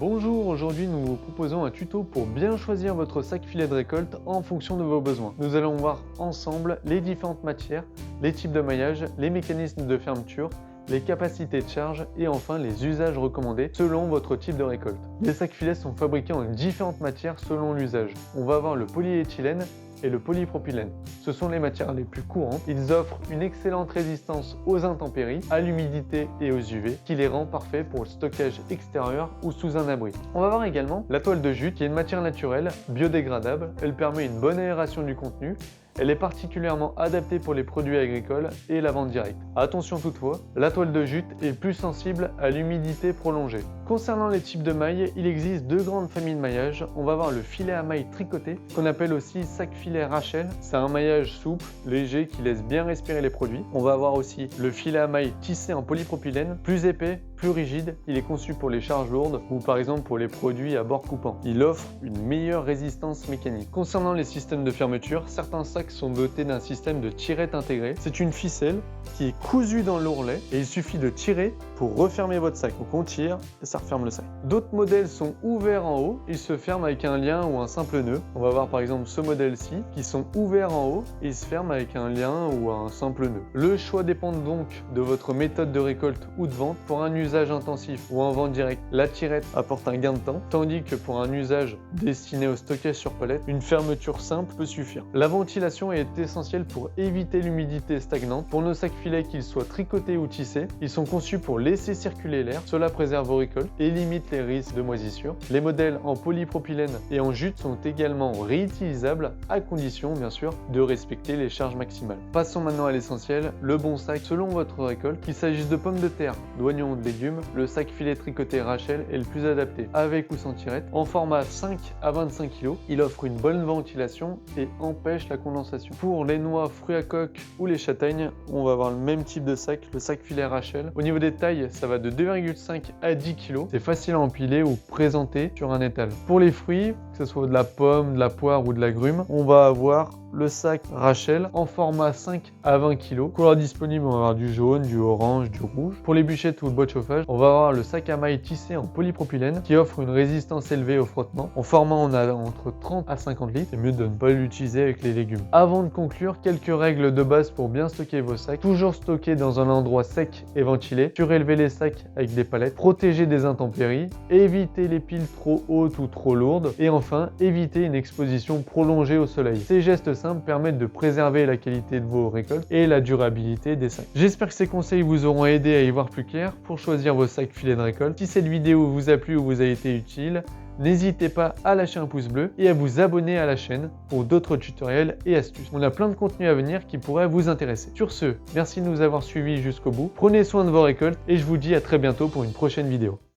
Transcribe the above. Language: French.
Bonjour, aujourd'hui nous vous proposons un tuto pour bien choisir votre sac filet de récolte en fonction de vos besoins. Nous allons voir ensemble les différentes matières, les types de maillage, les mécanismes de fermeture, les capacités de charge et enfin les usages recommandés selon votre type de récolte. Les sacs filets sont fabriqués en différentes matières selon l'usage. On va avoir le polyéthylène et le polypropylène. Ce sont les matières les plus courantes. Ils offrent une excellente résistance aux intempéries, à l'humidité et aux UV, qui les rend parfaits pour le stockage extérieur ou sous un abri. On va voir également la toile de jute, qui est une matière naturelle, biodégradable. Elle permet une bonne aération du contenu. Elle est particulièrement adaptée pour les produits agricoles et la vente directe. Attention toutefois, la toile de jute est plus sensible à l'humidité prolongée. Concernant les types de mailles, il existe deux grandes familles de maillage. On va avoir le filet à mailles tricoté, qu'on appelle aussi sac filet Rachel. C'est un maillage souple, léger, qui laisse bien respirer les produits. On va avoir aussi le filet à mailles tissé en polypropylène, plus épais, plus rigide. Il est conçu pour les charges lourdes ou par exemple pour les produits à bord coupant. Il offre une meilleure résistance mécanique. Concernant les systèmes de fermeture, certains sacs sont dotés d'un système de tirette intégré. C'est une ficelle qui est cousue dans l'ourlet et il suffit de tirer pour refermer votre sac. Donc on tire et ça referme le sac. D'autres modèles sont ouverts en haut, ils se ferment avec un lien ou un simple nœud. On va voir par exemple ce modèle-ci qui sont ouverts en haut et ils se ferment avec un lien ou un simple nœud. Le choix dépend donc de votre méthode de récolte ou de vente. Pour un usage intensif ou en vente directe, la tirette apporte un gain de temps, tandis que pour un usage destiné au stockage sur palette, une fermeture simple peut suffire. La ventilation est essentielle pour éviter l'humidité stagnante. Pour nos sacs filets, qu'ils soient tricotés ou tissés, ils sont conçus pour laisser circuler l'air. Cela préserve vos récoltes et limite les risques de moisissure. Les modèles en polypropylène et en jute sont également réutilisables à condition, bien sûr, de respecter les charges maximales. Passons maintenant à l'essentiel, le bon sac selon votre récolte. Qu'il s'agisse de pommes de terre, d'oignons ou de légumes, le sac filet tricoté Rachel est le plus adapté, avec ou sans tirette. En format 5 à 25 kg, il offre une bonne ventilation et empêche la condensation. Pour les noix, fruits à coque ou les châtaignes, on va avoir le même type de sac, le sac filet Rachel. Au niveau des tailles, ça va de 2,5 à 10 kg. C'est facile à empiler ou présenter sur un étal. Pour les fruits, que ce soit de la pomme, de la poire ou de l'agrume, on va avoir le sac Rachel en format 5 à 20 kg. Couleur disponible, on va avoir du jaune, du orange, du rouge. Pour les bûchettes ou le bois de chauffage, on va avoir le sac à mailles tissé en polypropylène qui offre une résistance élevée au frottement. En format, on a entre 30 à 50 litres. C'est mieux de ne pas l'utiliser avec les légumes. Avant de conclure, quelques règles de base pour bien stocker vos sacs. Toujours stocker dans un endroit sec et ventilé. Surélever les sacs avec des palettes. Protéger des intempéries. Éviter les piles trop hautes ou trop lourdes. Et enfin, éviter une exposition prolongée au soleil. Ces gestes permettent de préserver la qualité de vos récoltes et la durabilité des sacs. J'espère que ces conseils vous auront aidé à y voir plus clair pour choisir vos sacs filets de récolte. Si cette vidéo vous a plu ou vous a été utile, n'hésitez pas à lâcher un pouce bleu et à vous abonner à la chaîne pour d'autres tutoriels et astuces. On a plein de contenus à venir qui pourraient vous intéresser. Sur ce, merci de nous avoir suivis jusqu'au bout. Prenez soin de vos récoltes et je vous dis à très bientôt pour une prochaine vidéo.